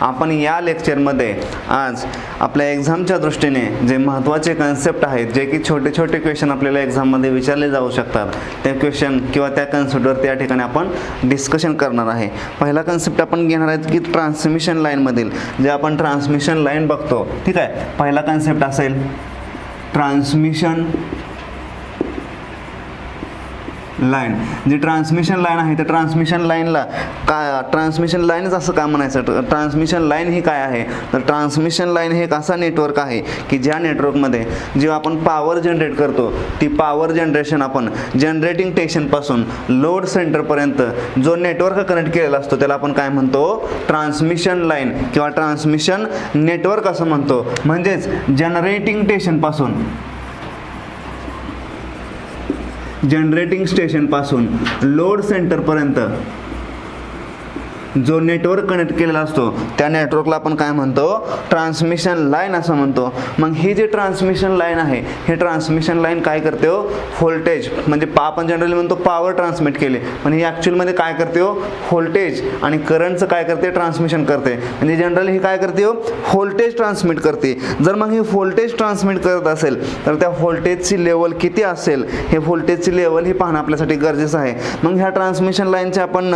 आपण या लेक्चरमध्ये आज आपल्या एक्झामच्या दृष्टीने जे महत्त्वाचे कन्सेप्ट आहेत, जे की छोटे छोटे क्वेश्चन आपल्याला एक्झाममध्ये विचारले जाऊ शकतात, त्या क्वेश्चन किंवा त्या कन्सेप्टवरती या ठिकाणी आपण डिस्कशन करणार आहे. पहिला कन्सेप्ट आपण घेणार आहेत की ट्रान्समिशन लाईनमधील जे आपण ट्रान्समिशन लाईन बघतो, ठीक आहे. पहिला कन्सेप्ट असेल ट्रान्समिशन लाईन. जी ट्रान्समिशन लाईन आहे त्या ट्रान्समिशन लाईनला ट्रान्समिशन लाईनच असं का म्हणायचं? ट्रान्समिशन लाईन ही काय आहे? तर ट्रान्समिशन लाईन हे एक असा नेटवर्क आहे की ज्या नेटवर्कमध्ये जेव्हा आपण पॉवर जनरेट करतो, ती पॉवर जनरेशन आपण जनरेटिंग स्टेशनपासून लोड सेंटरपर्यंत जो नेटवर्क कनेक्ट केलेला असतो त्याला आपण काय म्हणतो? ट्रान्समिशन लाईन किंवा ट्रान्समिशन नेटवर्क असं म्हणतो. म्हणजेच जनरेटिंग स्टेशनपासून लोड सेंटरपर्यंत जो नेटवर्क कनेक्ट केलेला असतो त्या नेटवर्कला आपण काय म्हणतो? ट्रान्समिशन लाईन असं म्हणतो. मग ही जी ट्रान्समिशन लाईन आहे, हे ट्रान्समिशन लाईन काय करते हो? व्होल्टेज म्हणजे आपण जनरली म्हणतो पॉवर ट्रान्समिट केली, पण ही ॲक्च्युअलमध्ये काय करते हो? व्होल्टेज आणि करंटचं काय करते? ट्रान्समिशन करते. म्हणजे जनरली ही काय करते हो? व्होल्टेज ट्रान्समिट करते. जर मग ही व्होल्टेज ट्रान्समिट करत असेल तर त्या व्होल्टेजची लेवल किती असेल, हे व्होल्टेजची लेवल ही पाहणं आपल्यासाठी गरजेचं आहे. मग ह्या ट्रान्समिशन लाईनचे आपण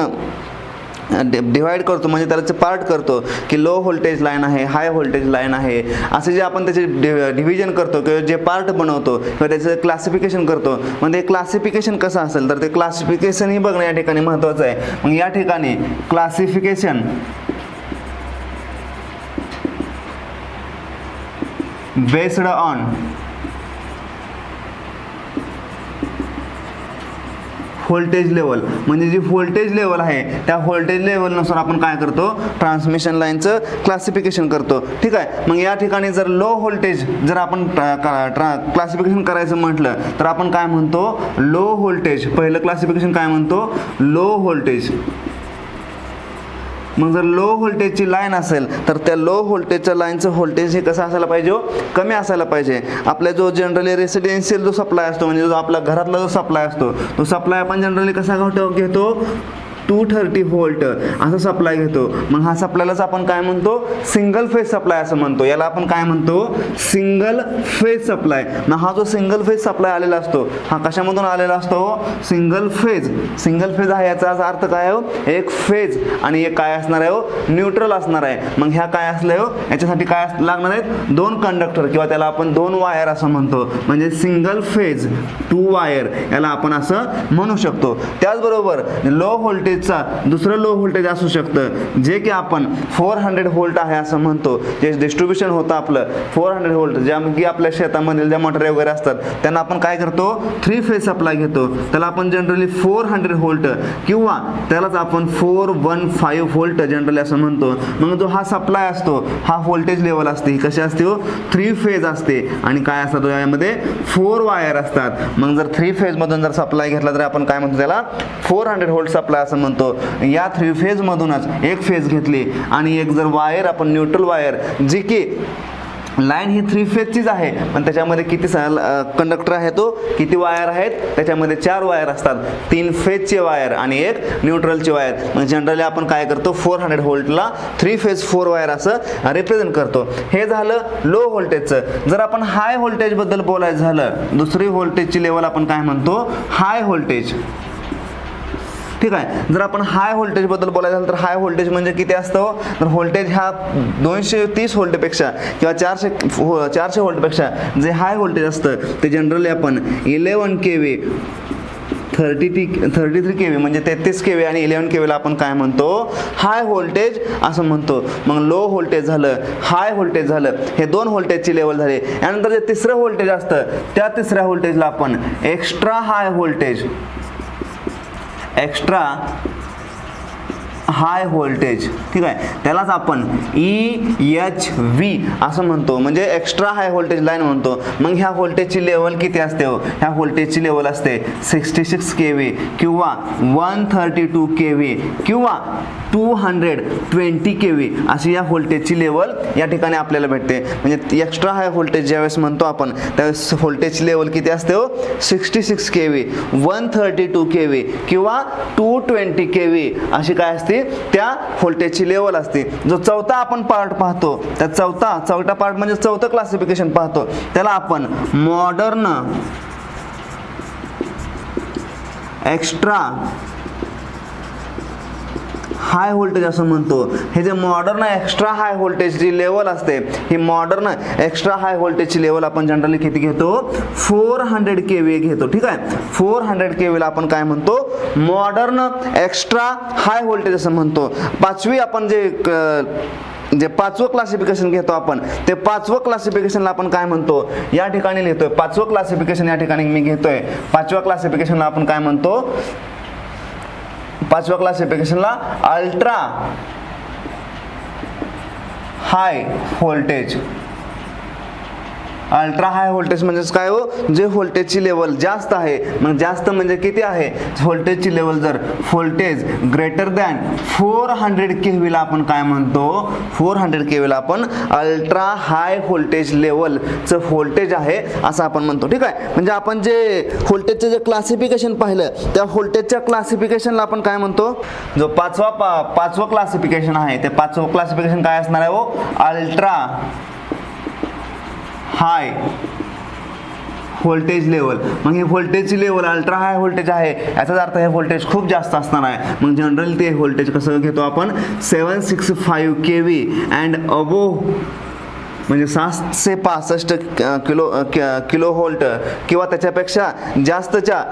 डिवाइड करतो, म्हणजे त्याचे पार्ट करतो की लो व्होल्टेज लाईन आहे, हाय व्होल्टेज लाईन आहे, असे जे आपण त्याचे डिव्हिजन करतो किंवा जे पार्ट बनवतो किंवा त्याचं क्लासिफिकेशन करतो. म्हणजे क्लासिफिकेशन कसं असेल तर ते क्लासिफिकेशनही बघणं या ठिकाणी महत्त्वाचं आहे. मग या ठिकाणी classification based on voltage level, म्हणजे जी व्होल्टेज लेवल आहे त्या व्होल्टेज लेवलनुसार आपण काय करतो? ट्रान्समिशन लाईनचं क्लासिफिकेशन करतो, ठीक आहे. मग या ठिकाणी जर लो व्होल्टेज जर आपण क्लासिफिकेशन करायचं म्हटलं तर आपण काय म्हणतो? Low voltage. पहिलं क्लासिफिकेशन काय म्हणतो? Low voltage. मग जर लो व्होल्टेजची लाईन असेल तर त्या लो व्होल्टेजच्या लाईनचं व्होल्टेज हे कसं असायला पाहिजे? कमी असायला पाहिजे. आपल्या जो जनरली रेसिडेन्शियल जो सप्लाय असतो, म्हणजे जो आपला घरातला जो सप्लाय असतो, तो सप्लाय आपण जनरली कसा घेतो? 230 व्होल्ट असा सप्लाय घेतो. मग हा सप्लायलाच आपण काय म्हणतो? सिंगल फेज सप्लाय असं म्हणतो. याला आपण काय म्हणतो? Single phase supply. मग हा जो सिंगल फेज सप्लाय आलेला असतो हा कशामधून आलेला असतो? Single phase. सिंगल फेज आहे याचा अर्थ काय हो? एक फेज आणि एक काय असणार आहे? न्यूट्रल असणार आहे. मग ह्या काय असलं हो? याच्यासाठी काय लागणार आहेत? दोन कंडक्टर किंवा त्याला आपण दोन वायर असं म्हणतो. म्हणजे सिंगल फेज 2 वायर याला आपण असं म्हणू शकतो. त्याचबरोबर लो व्होल्टेज दुसरं लो व्होल्टेज असू शकतं जे की आपण 400 व्होल्ट आहे असं म्हणतो. जे डिस्ट्रीब्युशन होतं आपलं 400 व्होल्ट, ज्या की आपल्या शेतामधील ज्या मोटर वगैरे असतात त्यांना आपण काय करतो? 3 फेज सप्लाय घेतो. त्याला आपण जनरली 400 व्होल्ट किंवा त्यालाच आपण 415 व्होल्ट जनरली असं म्हणतो. मग जो हा सप्लाय असतो हा व्होल्टेज लेवल असते, ही कशी असते हो? 3 फेज असते. आणि काय असतात यामध्ये? 4 वायर असतात. मग जर 3 फेज मधून जर सप्लाय घेतला तर आपण काय म्हणतो? त्याला 400 व्होल्ट सप्लाय असं म्हणतो. या 3 फेज मधूनच एक फेज घेतली आणि एक जर वायर आपण न्यूट्रल वायर, जी की लाईन ही 3 फेजचीच आहे पण त्याच्यामध्ये किती कंडक्टर आहे तो किती वायर आहेत? त्याच्यामध्ये 4 वायर असतात. 3 फेजचे वायर आणि एक न्यूट्रलचे वायर. म्हणजे जनरली आपण काय करतो? 400 व्होल्टला 3 फेज 4 वायर असं रिप्रेझेंट करतो. हे झालं लो व्होल्टेजचं. जर आपण हाय व्होल्टेज बद्दल बोलायचं झालं, दुसरी व्होल्टेजची लेवल आपण काय म्हणतो? हाय व्होल्टेज, ठीक आहे. जर आपण हाय व्होल्टेज बद्दल बोलायचं झालं तर हाय व्होल्टेज म्हणजे किती असतं? तर व्होल्टेज हा 230 व्होल्टपेक्षा किंवा 400 व्होल्टपेक्षा जे हाय व्होल्टेज असतं ते जनरली आपण 11 kV 33 kV म्हणजे 33 kV आणि 11 kV ला आपण काय म्हणतो? हाय व्होल्टेज असं म्हणतो. मग लो व्होल्टेज झालं, हाय व्होल्टेज झालं, हे 2 व्होल्टेजची लेवल झाली. यानंतर जे तिसरं व्होल्टेज असतं त्या तिसऱ्या व्होल्टेजला आपण extra high voltage, extra high voltage, ठीक आहे, त्यालाच आपण EHV असं म्हणतो. म्हणजे एक्स्ट्रा हाय व्होल्टेज लाईन म्हणतो. मग ह्या व्होल्टेजची लेवल किती असते हो? ह्या व्होल्टेजची लेवल असते 66 kV किंवा 132 kV किंवा 220 kV अशी या व्होल्टेजची लेवल या ठिकाणी आपल्याला भेटते. म्हणजे एक्स्ट्रा हाय व्होल्टेज ज्यावेळेस म्हणतो आपण त्यावेळेस व्होल्टेजची लेवल किती असते हो 66 kV, 132 kV किंवा 220 kV अशी काय असते त्या व्होल्टेजची लेवल असते. जो चौथा आपण पार्ट पाहतो त्या चौथा पार्ट म्हणजे चौथं क्लासिफिकेशन पाहतो त्याला आपण मॉडर्न एक्स्ट्रा हाय व्होल्टेज असं म्हणतो. हे जे मॉडर्न एक्स्ट्रा हाय व्होल्टेज जी लेवल असते ही मॉडर्न एक्स्ट्रा हाय व्होल्टेजची लेवल आपण जनरली किती घेतो 400 kV घेतो. ठीक आहे 400 kV ला आपण काय म्हणतो मॉडर्न एक्स्ट्रा हाय व्होल्टेज असं म्हणतो. पाचवी आपण जे पाचवं क्लासिफिकेशन घेतो आपण ते पाचवं क्लासिफिकेशनला आपण काय म्हणतो या ठिकाणी लिहितोय. पाचवं क्लासिफिकेशन या ठिकाणी मी घेतोय. पाचव्या क्लासिफिकेशनला आपण काय म्हणतो पाचव्या क्लासिफिकेशनला ultra high voltage. Ultra high voltage म्हणजेच काय हो जे व्होल्टेजची लेवल जास्त आहे. मग जास्त म्हणजे किती आहे व्होल्टेजची लेवल जर व्होल्टेज ग्रेटर दॅन 400 kV ला आपण काय म्हणतो 400 kV ला आपण अल्ट्रा हाय व्होल्टेज लेवलचं व्होल्टेज आहे असं आपण म्हणतो. ठीक आहे म्हणजे आपण जे व्होल्टेजचं जे क्लासिफिकेशन पाहिलं त्या व्होल्टेजच्या क्लासिफिकेशनला आपण काय म्हणतो जो पाचवं क्लासिफिकेशन आहे ते पाचवं क्लासिफिकेशन काय असणार आहे हो अल्ट्रा हाय व्होल्टेज लेवल. मग हे व्होल्टेजची लेवल अल्ट्रा हाय व्होल्टेज आहे याचाच अर्थ हे व्होल्टेज खूप जास्त असणार आहे. मग जनरली ते व्होल्टेज कसं घेतो आपण 765 kV अँड अबोव्ह म्हणजे 765 किलो व्होल्ट किंवा त्याच्यापेक्षा जास्तच्या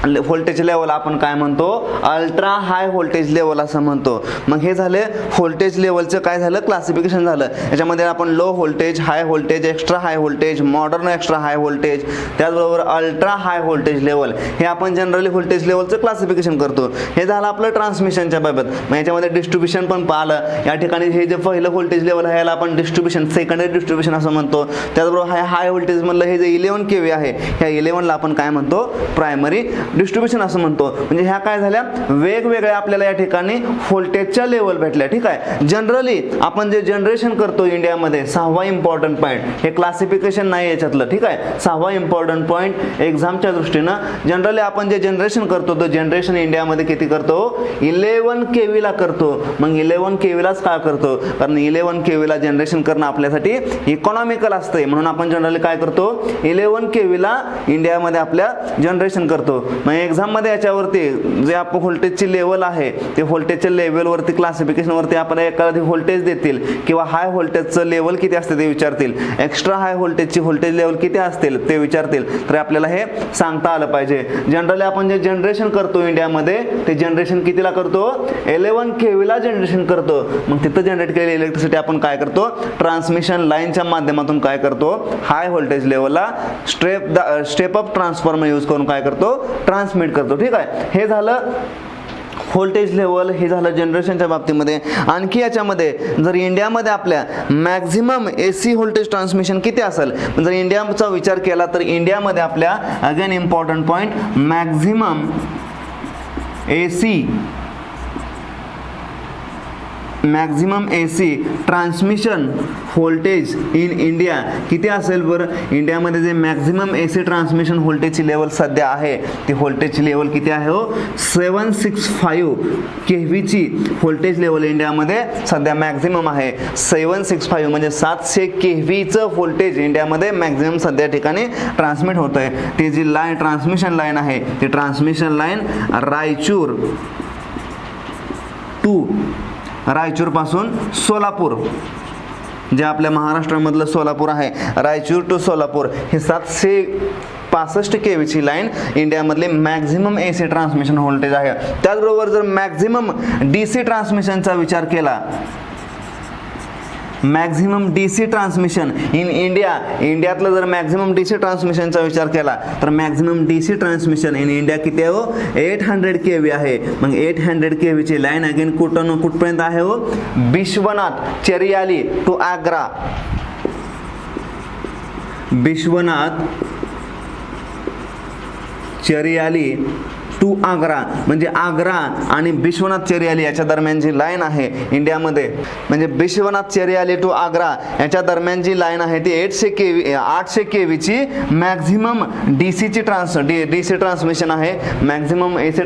व्होल्टेज लेवल आपण काय म्हणतो अल्ट्रा हाय व्होल्टेज लेवल असं म्हणतो. मग हे झाले व्होल्टेज लेवलचं काय झालं क्लासिफिकेशन झालं. याच्यामध्ये आपण low voltage high voltage extra high voltage modern extra high voltage त्याचबरोबर अल्ट्रा हाय व्होल्टेज लेवल हे आपण जनरली व्होल्टेज लेवलचं क्लासिफिकेशन करतो. हे झालं आपलं ट्रान्समिशनच्या बाबत. मग याच्यामध्ये डिस्ट्रीब्युशन पण पाहिलं. या ठिकाणी हे जे पहिलं व्होल्टेज लेवल आहे याला आपण डिस्ट्रीब्युशन सेकंडरी डिस्ट्रीब्युशन असं म्हणतो. त्याचबरोबर हाय व्होल्टेज मधलं हे जे 11 kV आहे ह्या 11ला आपण काय म्हणतो प्रायमरी डिस्ट्रीब्युशन असं म्हणतो. म्हणजे ह्या काय झाल्या वेगवेगळ्या आपल्याला या ठिकाणी व्होल्टेजच्या लेवल भेटल्या. ठीक आहे जनरली आपण जे जनरेशन करतो इंडियामध्ये सहावा इम्पॉर्टंट पॉईंट हे क्लासिफिकेशन नाही याच्यातलं. ठीक आहे सहावा इम्पॉर्टंट पॉईंट एक्झामच्या दृष्टीनं जनरली आपण जे जनरेशन करतो तो जनरेशन इंडियामध्ये किती करतो 11 kV ला करतो. मग 11 kV लाच का करतो कारण 11 kV ला जनरेशन करणं आपल्यासाठी इकॉनॉमिकल असते म्हणून आपण जनरली काय करतो 11 kV ला इंडियामध्ये आपल्या जनरेशन करतो. मग एक्झाम मध्ये याच्यावरती जे आपण व्होल्टेजची लेवल आहे ते व्होल्टेजच्या लेवलवरती क्लासिफिकेशनवरती आपण एखादी व्होल्टेज देतील किंवा हाय व्होल्टेजचं लेवल किती असते ते विचारतील एक्स्ट्रा हाय व्होल्टेजची व्होल्टेज लेवल किती असतील ते विचारतील तर आपल्याला हे सांगता आलं पाहिजे. जनरली आपण जे जनरेशन करतो इंडियामध्ये ते जनरेशन कितीला करतो 11 kV ला जनरेशन करतो. मग तिथं जनरेट केलेली इलेक्ट्रिसिटी आपण काय करतो ट्रान्समिशन लाईनच्या माध्यमातून काय करतो हाय व्होल्टेज लेवलला स्टेप अप ट्रान्सफॉर्मर यूज करून काय करतो ट्रान्समिट करतो. ठीक आहे हे झालं व्होल्टेज लेवल. हे झालं जनरेशनच्या बाबतीमध्ये. आणखी याच्यामध्ये जर इंडियामध्ये आपल्या मॅक्झिमम AC व्होल्टेज ट्रान्समिशन किती असेल जर इंडियाचा विचार केला तर इंडियामध्ये आपल्या again important point maximum AC transmission voltage in India किती असेल बरं इंडियामध्ये जे मॅक्झिमम AC ट्रान्समिशन व्होल्टेजची लेवल सध्या आहे ती व्होल्टेजची लेवल किती आहे हो 765 kV ची व्होल्टेज लेवल इंडियामध्ये सध्या मॅक्झिमम आहे. 765 म्हणजे 700 kV चं व्होल्टेज इंडियामध्ये मॅक्झिमम सध्या ठिकाणी ट्रान्समिट होत आहे. ती जी लाईन ट्रान्समिशन लाईन आहे ती ट्रान्समिशन लाईन रायचूर पासून सोलापूर जे आपल्या महाराष्ट्रामधलं सोलापूर आहे रायचूर टू सोलापूर हे 765 kV ची लाईन इंडियामधली मॅक्झिमम AC ट्रान्समिशन व्होल्टेज आहे. त्याचबरोबर जर मॅक्झिमम DC ट्रान्समिशनचा विचार केला मॅक्झिमम DC ट्रान्समिशन इन इंडियातलं जर मॅक्झिमम DC ट्रान्समिशनचा विचार केला तर maximum DC transmission in India किती आहे हो 800 kV आहे. मग 800 kV ची लाईन अगेन कुठपर्यंत आहे हो बिश्वनाथ चरियाली टू आग्रा. बिश्वनाथ चरियाली टू आग्रा, म्हणजे आग्रा आणि विश्वनाथ चेरियाली याच्या दरम्यान जी लाईन आहे इंडियामध्ये, म्हणजे विश्वनाथ चेरियाली टू आग्रा याच्या दरम्यान जी लाईन आहे ती 800 केवीची मॅक्झिमम डीसी ट्रान्समिशन आहे. मॅक्झिमम एसी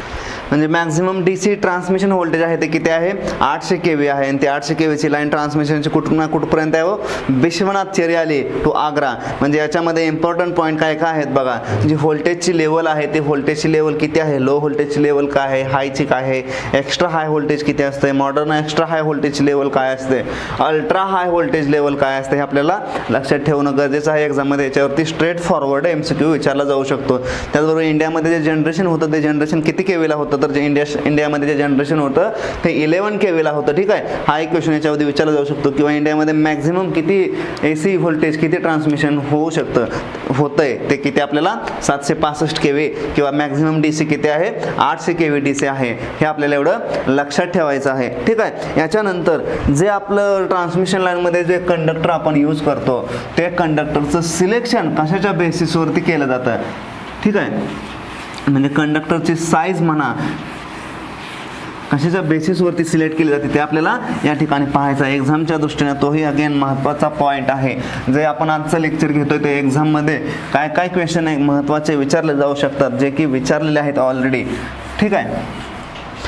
म्हणजे मॅक्झिमम डीसी ट्रान्समिशन व्होल्टेज आहे ते किती आहे, 800 केवी आहे. आणि ते 800 केवीची लाईन ट्रान्समिशनची कुठून कुठपर्यंत आहे हो, विश्वनाथ चेरियाली टू आग्रा. म्हणजे याच्यामध्ये इम्पॉर्टंट पॉईंट काय काय आहेत बघा. जी व्होल्टेजची लेवल आहे ते व्होल्टेजची लेवल किती आहे, लो व्होल्टेजची लेवल काय आहे, हायची काय आहे, एक्स्ट्रा हाय व्होल्टेज किती असते, मॉडर्न एक्स्ट्रा हाय व्होल्टेजची लेवल काय असते, अल्ट्रा हाय व्होल्टेज लेवल काय असते, हे आपल्याला लक्षात ठेवणं गरजेचं आहे एक्झाममध्ये. याच्यावरती स्ट्रेट फॉरवर्ड MCQ विचारला जाऊ शकतो. त्याचबरोबर इंडियामध्ये जे जनरेशन होतं ते जनरेशन किती केवीला होतं, तर जे इंडियामध्ये जे जनरेशन होतं ते 11 केवीला होतं. ठीक आहे, हा एक क्वेश्चन याच्यामध्ये विचारला जाऊ शकतो. किंवा इंडियामध्ये मॅक्झिमम किती AC व्होल्टेज किती ट्रान्समिशन होऊ शकतं होतंय ते किती, आपल्याला 765 केवी किंवा मॅक्झिमम DC किती आहे, 800 केवी DC आहे. हे आपल्याला एवढं लक्षात ठेवायचं आहे. ठीक आहे, याच्यानंतर जे आपलं ट्रान्समिशन लाईनमध्ये जे कंडक्टर आपण यूज करतो ते कंडक्टरचं सिलेक्शन कशाच्या बेसिसवरती केलं जातं. ठीक आहे, म्हणजे कंडक्टरची साईज म्हणा कशाच्या बेसिसवरती सिलेक्ट केली जाते ते आपल्याला या ठिकाणी पाहायचं आहे. एक्झामच्या दृष्टीने तोही अगेन महत्त्वाचा पॉईंट आहे. जे आपण आजचं लेक्चर घेतोय ते एक्झाममध्ये काय काय क्वेश्चन आहे महत्त्वाचे विचारले जाऊ शकतात, जे की विचारलेले आहेत ऑलरेडी. ठीक आहे,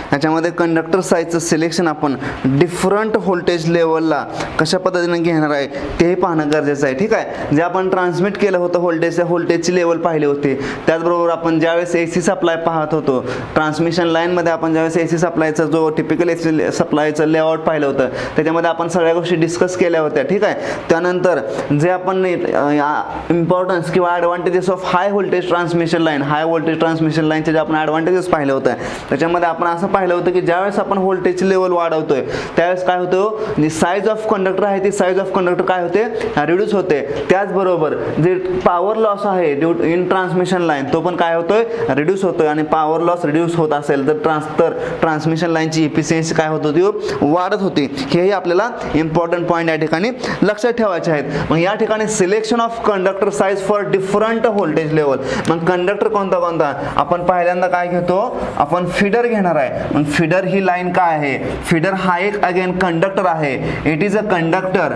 त्याच्यामध्ये कंडक्टर साईजचं सिलेक्शन आपण डिफरंट व्होल्टेज लेवलला कशा पद्धतीने घेणार आहे तेही पाहणं गरजेचं आहे. ठीक आहे, जे आपण ट्रान्समिट केलं होतं व्होल्टेजची लेवल पाहिली होती. त्याचबरोबर आपण ज्यावेळेस AC सप्लाय पाहत होतो ट्रान्समिशन लाईनमध्ये, आपण ज्यावेळेस AC सप्लायचा जो टिपिकल AC सप्लायचं लेआउट पाहिलं होतं त्याच्यामध्ये आपण सगळ्या गोष्टी डिस्कस केल्या होत्या. ठीक आहे, त्यानंतर जे आपण इम्पॉर्टन्स किंवा advantages of high voltage transmission line, high voltage transmission लाईनचे जे आपण ॲडव्हान्टेजेस पाहिलं होतं त्याच्यामध्ये आपण असं पाहिलं होतं की ज्यावेळेस आपण व्होल्टेजची लेवल वाढवतोय त्यावेळेस काय होतं, जी साईज ऑफ कंडक्टर आहे ती साईज ऑफ कंडक्टर काय होते, रिड्यूस होते. त्याचबरोबर जे पॉवर लॉस आहे इन ट्रान्समिशन लाईन तो पण काय होतोय, रिड्यूस होतोय. आणि पॉवर लॉस रिड्यूस होत असेल तर ट्रान्समिशन लाईनची इफिशियन्सी काय होत होती, वाढत होती. हेही आपल्याला इम्पॉर्टंट पॉईंट या ठिकाणी लक्षात ठेवायचे आहेत. मग या ठिकाणी selection of conductor size for different voltage level. मग कंडक्टर कोणता कोणता आपण पहिल्यांदा काय घेतो, आपण फिडर घेणार आहे. मग फिडर ही लाईन काय आहे, फिडर हा एक अगेन कंडक्टर आहे. It is a conductor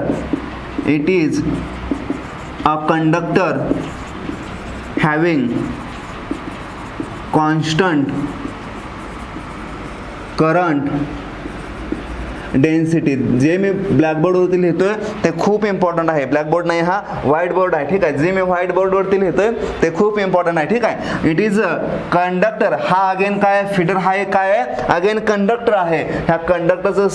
having constant current density. जे मी ब्लॅकबोर्डवरती लिहितोय ते खूप इम्पॉर्टंट आहे. ब्लॅकबोर्ड नाही, हा व्हाईट बोर्ड आहे. ठीक आहे, जे मी व्हाईट बोर्डवरती लिहितोय ते खूप इम्पॉर्टंट आहे. ठीक आहे, इट इज अ कंडक्टर. हा अगेन काय आहे, फिडर हा एक काय आहे, अगेन कंडक्टर आहे. ह्या कंडक्टरचं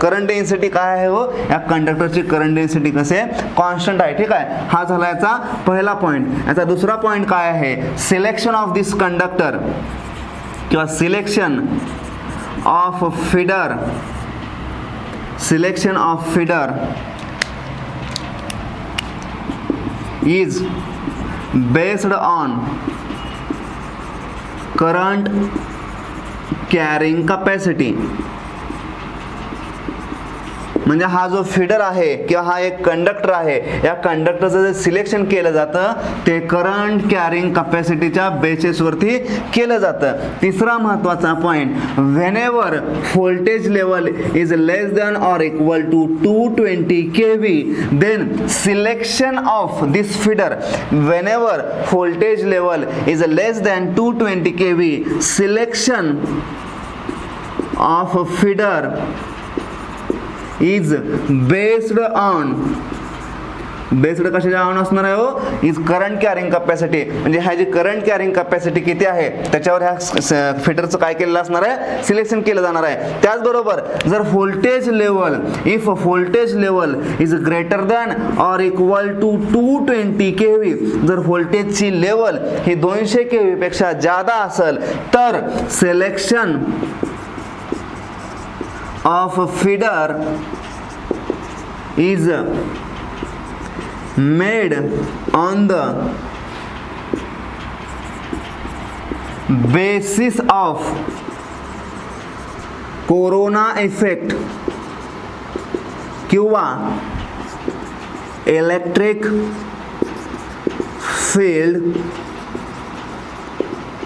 करंट डेन्सिटी काय आहे हो, या कंडक्टरची करंट डेन्सिटी कसे कॉन्स्टंट आहे. ठीक आहे, हा झाला याचा पहिला पॉईंट. याचा दुसरा पॉईंट काय आहे, सिलेक्शन ऑफ दिस कंडक्टर किंवा selection of feeder. Selection of feeder is based on current carrying capacity. म्हणजे हा जो फिडर आहे किंवा हा एक कंडक्टर आहे, या कंडक्टरचं जे सिलेक्शन केलं जातं ते करंट कॅरिंग कॅपॅसिटीच्या बेसिसवरती केलं जातं. तिसरा महत्त्वाचा point, whenever voltage level is less than or equal to 220 kV then selection of this feeder. Whenever voltage level is less than 220 kV selection of feeder is based कशाच्या on असणार आहे हो, is current carrying capacity. म्हणजे ह्या जी current carrying capacity किती आहे त्याच्यावर ह्या फिडरचं काय केलेलं असणार आहे, सिलेक्शन केलं जाणार आहे. त्याचबरोबर जर voltage level, if voltage level is greater than or equal to 220 kV, जर व्होल्टेजची लेवल ही 200 kV पेक्षा जादा असेल तर selection of feeder is made on the basis of corona effect किंवा इलेक्ट्रिक फील्ड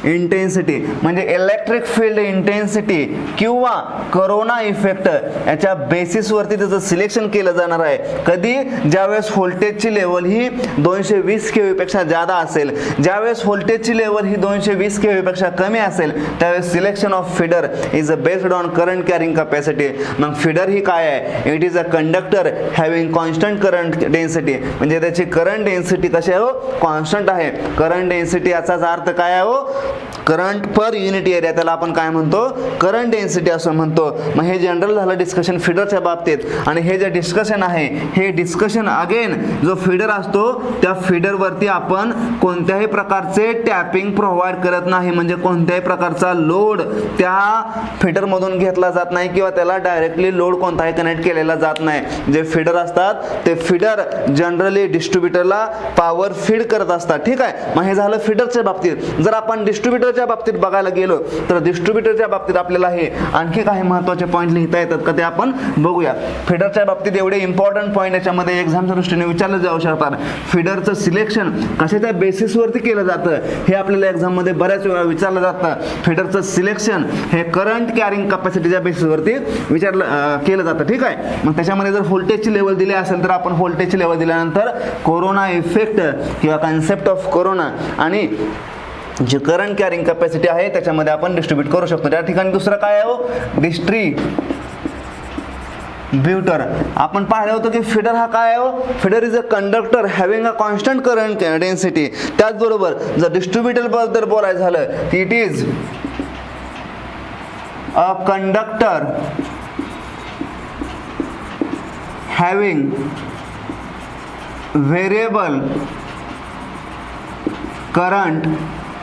इंटेन्सिटी म्हणजे इलेक्ट्रिक फील्ड इंटेन्सिटी किंवा corona effect याच्या बेसिसवरती त्याचं सिलेक्शन केलं जाणार आहे. कधी? ज्यावेळेस व्होल्टेजची लेवल ही 220 kV पेक्षा जादा असेल. ज्यावेळेस व्होल्टेजची लेवल ही 220 kV पेक्षा कमी असेल त्यावेळेस selection of feeder is based on current carrying capacity. मग फीडर ही काय आहे? It is a conductor having constant current density म्हणजे त्याची करंट डेन्सिटी कशी आहे हो? कॉन्स्टंट आहे. करंट डेन्सिटी याचाच अर्थ काय आहे हो? करंट पर युनिट एरिया, त्याला आपण काय म्हणतो? करंट डेन्सिटी असं म्हणतो. मग हे जनरल झालं डिस्कशन फीडरच्या बाबतीत. आणि हे जे डिस्कशन आहे हे डिस्कशन अगेन जो फीडर असतो त्या फीडरवरती आपण कोणत्याही प्रकारचे टॅपिंग प्रोव्हाइड करत नाही. म्हणजे कोणत्याही प्रकारचा लोड त्या फीडरमधून घेतला जात नाही किंवा त्याला डायरेक्टली लोड कोणताही कनेक्ट केलेला जात नाही. जे फीडर असतात ते फीडर जनरली डिस्ट्रीब्युटरला पॉवर फीड करत असतात. ठीक आहे. मग हे झालं फीडरच्या बाबतीत. जर आपण डिस्ट्रीब्युटरच्या बाबतीत बघायला गेलो तर डिस्ट्रीब्युटरच्या बाबतीत आपल्याला हे आणखी काही महत्त्वाचे पॉईंट लिहिता येतात का ते आपण बघूया. फीडरच्या बाबतीत एवढे इम्पॉर्टंट पॉईंट याच्यामध्ये एक्झामच्या दृष्टीने विचारले जाऊ शकतात. फीडरचं सिलेक्शन कशाच्या बेसिसवरती केलं जातं हे आपल्याला एक्झाममध्ये बऱ्याच वेळा विचारलं जातं. फीडरचं सिलेक्शन हे करंट कॅरिंग कॅपॅसिटीच्या बेसिसवरती केलं जातं. ठीक आहे. मग त्याच्यामध्ये जर व्होल्टेजची लेवल दिली असेल तर आपण व्होल्टेजची लेवल दिल्यानंतर कोरोना इफेक्ट किंवा कन्सेप्ट ऑफ कोरोना आणि जी करंट कॅरिंग कॅपॅसिटी आहे त्याच्यामध्ये आपण डिस्ट्रीब्यूट करू शकतो. त्या ठिकाणी दुसरं काय आहे हो? डिस्ट्रीब्युटर. आपण पाहिलं होतं की फीडर हा काय आहे हो? Feeder is a conductor having a constant current density. त्याचबरोबर जर डिस्ट्रीब्युटर बद्दल बोलायचं झालं की it is a conductor having variable current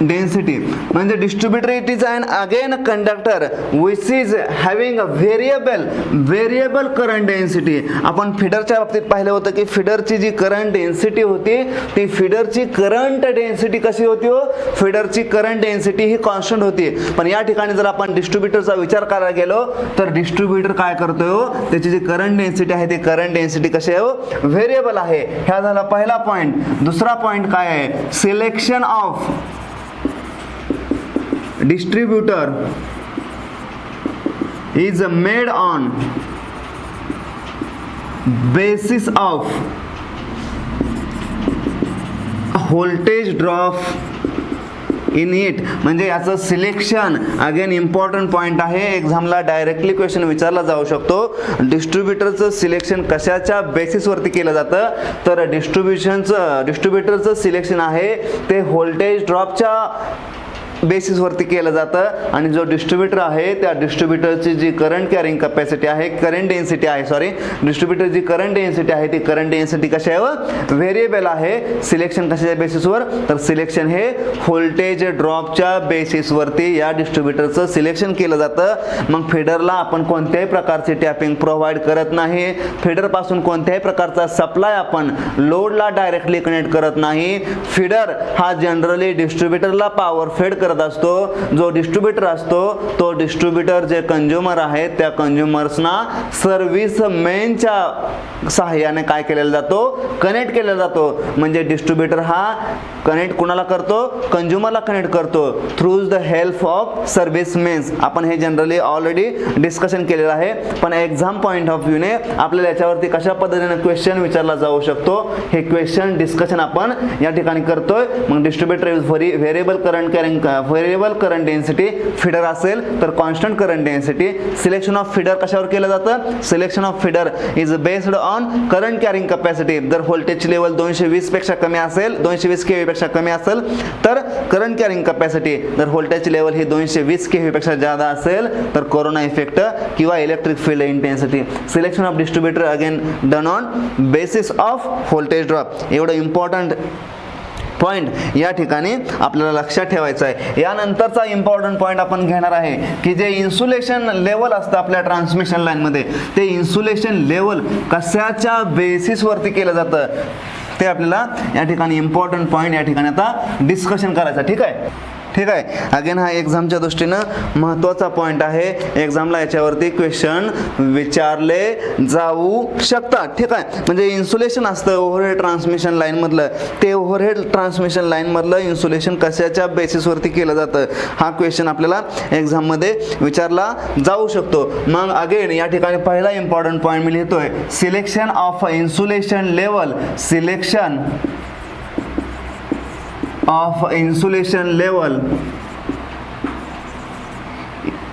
density म्हणजे distributor it is an again conductor which is having a variable current density. आपण फीडरच्या बाबतीत पाहिलं होतं की फीडरची जी करंट डेन्सिटी होती ती फीडरची करंट डेन्सिटी कशी होती हो? फीडरची करंट डेन्सिटी ही कॉन्स्टंट होती. पण या ठिकाणी जर आपण डिस्ट्रीब्युटरचा विचार करायला गेलो तर डिस्ट्रीब्युटर काय करतोय हो? त्याची जी करंट डेन्सिटी आहे ती करंट डेन्सिटी कशी आहे हो? व्हेरिएबल आहे. हा झाला पहिला पॉईंट. दुसरा पॉईंट काय आहे? Selection of distributor is made on basis of voltage drop in it. म्हणजे याचं सिलेक्शन अगेन इम्पॉर्टंट पॉईंट आहे. एक्झामला डायरेक्टली क्वेश्चन विचारला जाऊ शकतो. डिस्ट्रीब्युटरचं सिलेक्शन कशाच्या बेसिसवरती केलं जातं तर डिस्ट्रीब्युटरचं सिलेक्शन आहे ते व्होल्टेज ड्रॉपच्या बेसिसवरती केलं जातं. आणि जो डिस्ट्रीब्युटर आहे त्या डिस्ट्रीब्युटरची जी करंट कॅरिंग कॅपॅसिटी आहे डिस्ट्रीब्युटर जी करंट डेन्सिटी आहे ती करंट डेन्सिटी कशा आहे? व्हेरिएबल आहे. सिलेक्शन कशाच्या बेसिसवर तर सिलेक्शन हे व्होल्टेज ड्रॉपच्या बेसिसवरती या डिस्ट्रीब्युटरचं सिलेक्शन केलं जातं. मग फीडरला आपण कोणत्याही प्रकारचे टॅपिंग प्रोव्हाइड करत नाही. फीडर पासून कोणत्याही प्रकारचा सप्लाय आपण लोडला डायरेक्टली कनेक्ट करत नाही. फीडर हा जनरली डिस्ट्रीब्युटरला पॉवर फेड करत असतो. जो डिस्ट्रीब्युटर असतो तो डिस्ट्रीब्युटर जे कंझ्युमर आहेत त्या कंझ्युमर्सना सर्व्हिस मेनच्या सहाय्याने काय केलेला जातो? कनेक्ट केला जातो. म्हणजे डिस्ट्रीब्युटर हा कनेक्ट कुणाला करतो? कंझ्युमरला कनेक्ट करतो through the help of service mains. आपण हे जनरली ऑलरेडी डिस्कशन केलेलं आहे. पण एक्झाम पॉईंट ऑफ व्ह्यूने आपल्याला याच्यावरती कशा पद्धतीने क्वेश्चन विचारला जाऊ शकतो हे क्वेश्चन डिस्कशन आपण या ठिकाणी करतोय. मग distributor is variable current density. Feeder असेल तर constant current density. Selection of feeder कशावर केलं जातं? Selection of feeder is based on current carrying capacity. जर व्होल्टेजची लेवल 220 पेक्षा कमी असेल 220 kV पेक्षा कमी असेल तर करंट कॅरिंग कॅपॅसिटी. जर व्होल्टेजची लेवल ही 220 kV पेक्षा जादा असेल तर कोरोना इफेक्ट किंवा electric field intensity. Selection of distributor again done on basis off voltage drop. एवढं इम्पॉर्टंट पॉईंट या ठिकाणी आपल्याला लक्षात ठेवायचं आहे. यानंतरचा इम्पॉर्टंट पॉईंट आपण घेणार आहे की जे इन्सुलेशन लेवल असतं आपल्या ट्रान्समिशन लाईनमध्ये ते इन्सुलेशन लेवल कशाच्या बेसिसवरती केलं जातं ते आपल्याला या ठिकाणी इम्पॉर्टंट पॉईंट या ठिकाणी आता डिस्कशन करायचं. ठीक आहे. ठीक आहे. अगेन हा एक्झामच्या दृष्टीनं महत्त्वाचा पॉईंट आहे. एक्झामला याच्यावरती क्वेश्चन विचारले जाऊ शकतात. ठीक आहे. म्हणजे इन्सुलेशन असतं ओव्हरहेड ट्रान्समिशन लाईनमधलं, ते ओव्हरहेड ट्रान्समिशन लाईनमधलं इन्सुलेशन कशाच्या बेसिसवरती केलं जातं, हा क्वेश्चन आपल्याला एक्झाममध्ये विचारला जाऊ शकतो. मग अगेन या ठिकाणी पहिला इम्पॉर्टंट पॉईंट मी लिहितोय, selection of insulation level. Selection of insulation level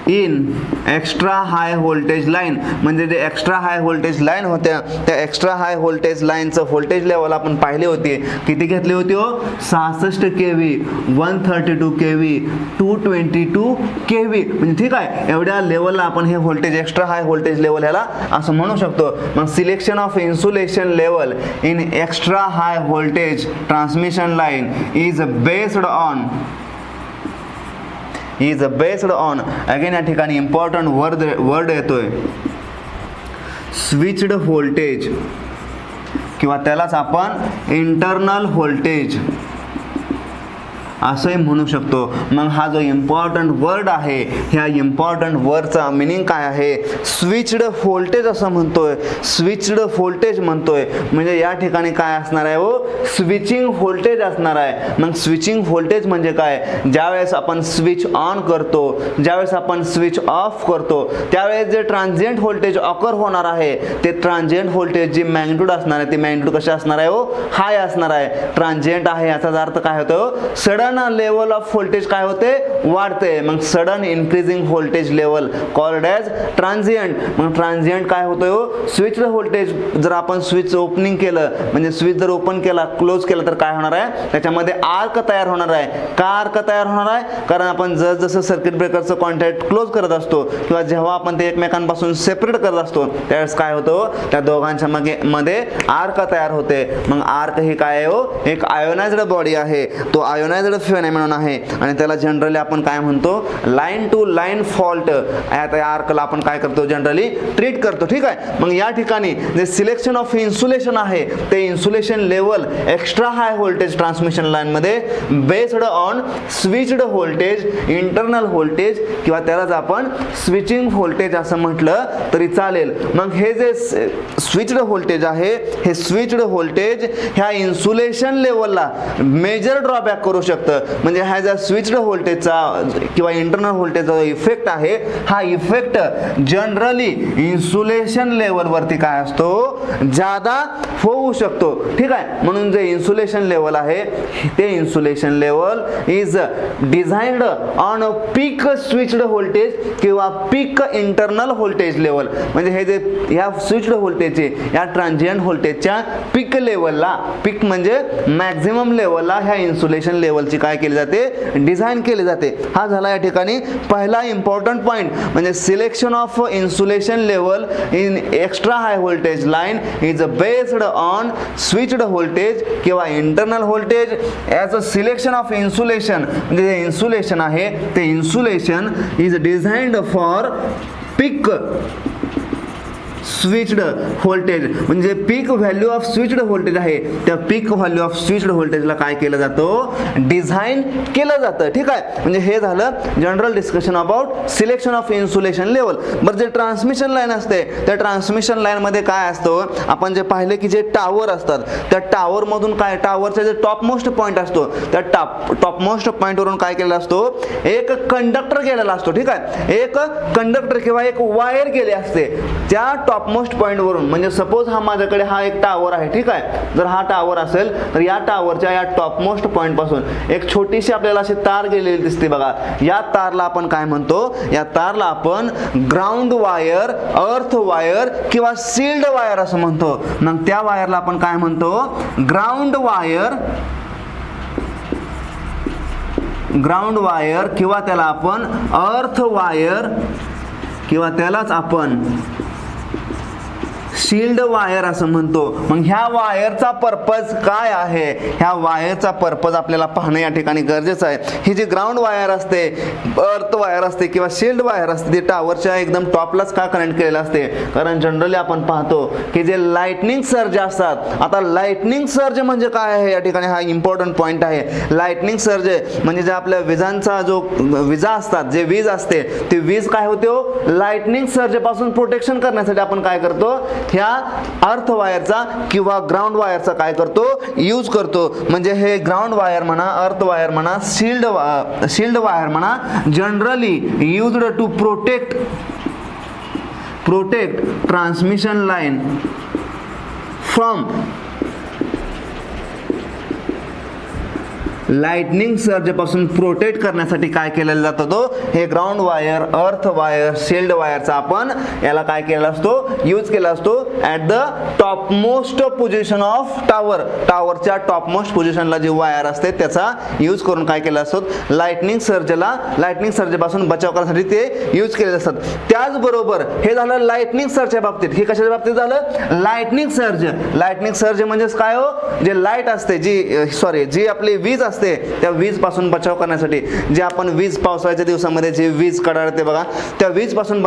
in extra high voltage line. म्हणजे जे एक्स्ट्रा हाय व्होल्टेज लाईन होत्या त्या एक्स्ट्रा हाय व्होल्टेज लाईनचं व्होल्टेज लेवल आपण पाहिले होते. किती घेतली होती हो? 66 kV, 132 kV, 222 kV. म्हणजे ठीक आहे, एवढ्या लेवलला आपण हे voltage extra high voltage level ह्याला असं म्हणू शकतो. मग selection of insulation level in extra high voltage transmission line is based on again या ठिकाणी इम्पॉर्टंट वर्ड येतोय, स्विच्ड व्होल्टेज किंवा त्यालाच आपण इंटरनल व्होल्टेज असंही म्हणू शकतो. मग हा जो इम्पॉर्टंट वर्ड आहे, ह्या इम्पॉर्टंट वर्डचा मिनिंग काय आहे? स्विच्ड व्होल्टेज असं म्हणतोय. स्विच्ड व्होल्टेज म्हणतोय म्हणजे या ठिकाणी काय असणार आहे हो? स्विचिंग व्होल्टेज असणार आहे. मग स्विचिंग व्होल्टेज म्हणजे काय? ज्यावेळेस आपण स्विच ऑन करतो, ज्यावेळेस आपण स्विच ऑफ करतो, त्यावेळेस जे ट्रान्झिएंट व्होल्टेज ऑकर होणार आहे, ते ट्रान्झिएंट व्होल्टेज जी मॅग्निट्यूड असणार आहे, ती मॅग्निट्यूड कशी असणार आहे हो? हाय असणार आहे. ट्रान्झिएंट आहे याचा अर्थ काय होतो? सडन लेवल ऑफ व्होल्टेज काय होते? वाढते. मग sudden increasing voltage level called as transient. मग ट्रान्झिएंट काय होतोय हो? Switch voltage. जर आपण स्विच ओपनिंग केलं, म्हणजे स्विच जर ओपन केला, क्लोज केला, तर काय होणार आहे? त्याच्यामध्ये आर्क तयार होणार आहे. का आर्क तयार होणार आहे? कारण आपण जसं सर्किट ब्रेकरचं कॉन्टॅक्ट क्लोज करत असतो किंवा जेव्हा आपण ते एकमेकांपासून सेपरेट करत असतो, त्यावेळेस काय होतं? त्या दोघांच्या मध्ये आर्क तयार होते. मग आर्क ही काय आहे हो? एक आयोनाइज्ड बॉडी आहे. तो आयोनाइज्ड फेनॉमेनॉन आहे आणि त्याला जनरली आपण काय म्हणतो? Line to line fault. या आर्कला आपण काय करतो? जनरली ट्रीट करतो. ठीक आहे. मग या ठिकाणी जे सिलेक्शन ऑफ इन्सुलेशन आहे, ते insulation level extra high voltage transmission line मध्ये based on switched voltage, internal voltage किंवा त्यालाच आपण स्विचिंग व्होल्टेज असं म्हटलं तरी चालेल. मग हे जे स्विच्ड व्होल्टेज आहे, हे स्विच्ड व्होल्टेज ह्या इन्सुलेशन लेवलला मेजर ड्रॉबॅक करू शकतं. म्हणजे हा जो स्विच्ड व्होल्टेजचा किंवा इंटरनल व्होल्टेजचा इफेक्ट आहे, हा इफेक्ट जनरली इन्सुलेशन लेवल वरती काय असतो? ज्यादा होऊ शकतो. ठीक आहे. म्हणून जे इन्सुलेशन लेवल आहे, ते insulation level is designed on a peak switched voltage किंवा पीक इंटरनल व्होल्टेज लेवल. म्हणजे हे जे ह्या स्विच्ड व्होल्टेजचे, या ट्रान्झिएंट व्होल्टेजच्या पीक लेवलला, पीक म्हणजे मॅक्झिमम लेवलला ह्या इन्सुलेशन लेवलची काय केली जाते? डिझाइन केली जाते. हा झाला या ठिकाणी पहिला इम्पॉर्टंट पॉईंट. म्हणजे selection of insulation level in extra high voltage line is based on switched voltage किंवा internal voltage. As a selection of insulation म्हणजे जे इन्सुलेशन आहे, ते insulation is designed for peak switched voltage. म्हणजे peak value of switched voltage आहे, त्या पीक value of switched व्होल्टेजला काय केलं जातं? डिझाइन केलं जातं. ठीक आहे. म्हणजे हे झालं general discussion about selection of insulation level. बरं, जे ट्रान्समिशन लाईन असते, त्या ट्रान्समिशन लाईनमध्ये काय असतं? आपण जे पाहिले की जे टावर असतात, त्या टावर मधून काय, टावरचा जे टॉपमोस्ट पॉईंट असतो, त्या टॉपमोस्ट पॉईंटवरून काय केलेला असतो? एक कंडक्टर गेलेला असतो. ठीक आहे. एक कंडक्टर किंवा एक वायर गेले असते त्या टॉपमोस्ट पॉईंट वरून. म्हणजे सपोज हा माझ्याकडे हा एक टावर आहे. ठीक आहे. जर हा टावर असेल तर या टावरच्या या टॉपमोस्ट पॉईंट पासून एक छोटीशी आपल्याला अशी तार गेलेली दिसते बघा. या तारला आपण काय म्हणतो? या तारला आपण ग्राउंड वायर, अर्थ वायर किंवा सील्ड वायर असं म्हणतो. मग त्या वायरला आपण काय म्हणतो? ग्राउंड वायर, ग्राउंड वायर किंवा त्याला आपण अर्थ वायर किंवा त्यालाच आपण शील्ड वायर असं म्हणतो. मग ह्या वायरचा पर्पज काय आहे, ह्या वायरचा पर्पज आपल्याला पाहणं या ठिकाणी गरजेचं आहे. ही जी ग्राउंड वायर असते, अर्थ वायर असते किंवा शील्ड वायर असते, ती टावरच्या एकदम टॉपलाच का कनेक्ट केलेलं असते, कारण जनरली आपण पाहतो की जे लाइटनिंग सर्ज असतात. आता लाइटनिंग सर्ज म्हणजे काय आहे, या ठिकाणी हा इम्पॉर्टंट पॉईंट आहे. लाइटनिंग सर्ज म्हणजे जे आपल्या विजांचा जो विजा असतात, जे वीज असते, ती वीज काय होते हो, लाइटनिंग सर्ज पासून प्रोटेक्शन करण्यासाठी आपण काय करतो, ह्या अर्थ वायरचा किंवा ग्राउंड वायरचा काय करतो, यूज करतो. म्हणजे हे ग्राउंड वायर म्हणा, अर्थ वायर म्हणा, शील्ड वायर म्हणा, generally used to protect transmission line from lightning surge पासून प्रोटेक्ट करण्यासाठी काय केलेलं जातं, तो हे ground wire, earth wire, shield वायरचा आपण याला काय केला असतो, यूज केला असतो at the topmost position of टावरच्या टॉपमोस्ट पोझिशनला जी वायर असते त्याचा यूज करून काय केलं असतो, लाइटनिंग सर्ज पासून बचाव करण्यासाठी ते यूज केलेले असतात. त्याचबरोबर हे झालं लाइटनिंग सर्जच्या बाबतीत. हे कशाच्या बाबतीत झालं, लाइटनिंग सर्ज म्हणजे काय हो, जे लाईट असते, जी आपली वीज असते, त्या वीज पासून बचाव करण्यासाठी, जे आपण वीज पावसाळ्याच्या दिवसामध्ये जे वीज कडाडते बघा, त्या विजेपासून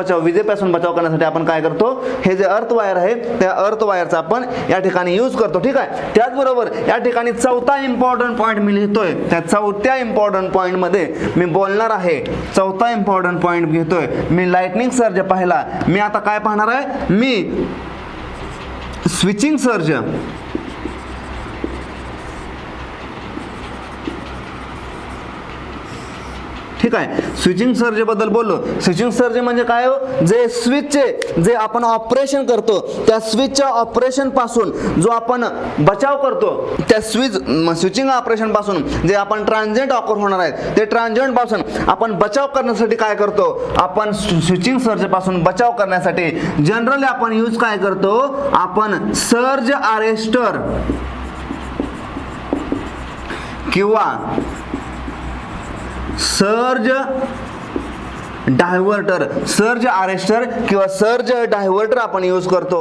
बचाव करण्यासाठी आपण काय करतो, हे जे अर्थ वायर आहे त्या अर्थ वायरचा आपण या ठिकाणी यूज करतो. ठीक आहे. त्याचबरोबर या ठिकाणी चौथा इम्पॉर्टंट पॉईंट मी लिहितोय. त्या चौथ्या इम्पॉर्टंट पॉईंट मध्ये मी बोलणार आहे. चौथा इम्पॉर्टंट पॉईंट घेतोय मी, लाइटनिंग सर्ज पाहिला. मी आता काय पाहणार आहे, मी स्विचिंग सर्ज, ठीक आहे, स्विचिंग सर्ज बद्दल बोललो. स्विचिंग सर्ज म्हणजे काय हो, जे स्विचचे जे आपण ऑपरेशन करतो, त्या स्विचच्या ऑपरेशन पासून जो आपण बचाव करतो, त्या स्विचिंग ऑपरेशन पासून जे आपण ट्रान्झिएंट ऑकर होणार आहेत, ते ट्रान्झिएंट पासून आपण बचाव करण्यासाठी काय करतो, आपण स्विचिंग सर्ज पासून बचाव करण्यासाठी जनरली आपण यूज काय करतो, आपण सर्ज अरेस्टर किंवा सर्ज डायव्हर्टर, सर्ज अरेस्टर किंवा सर्ज डायव्हर्टर आपण यूज करतो.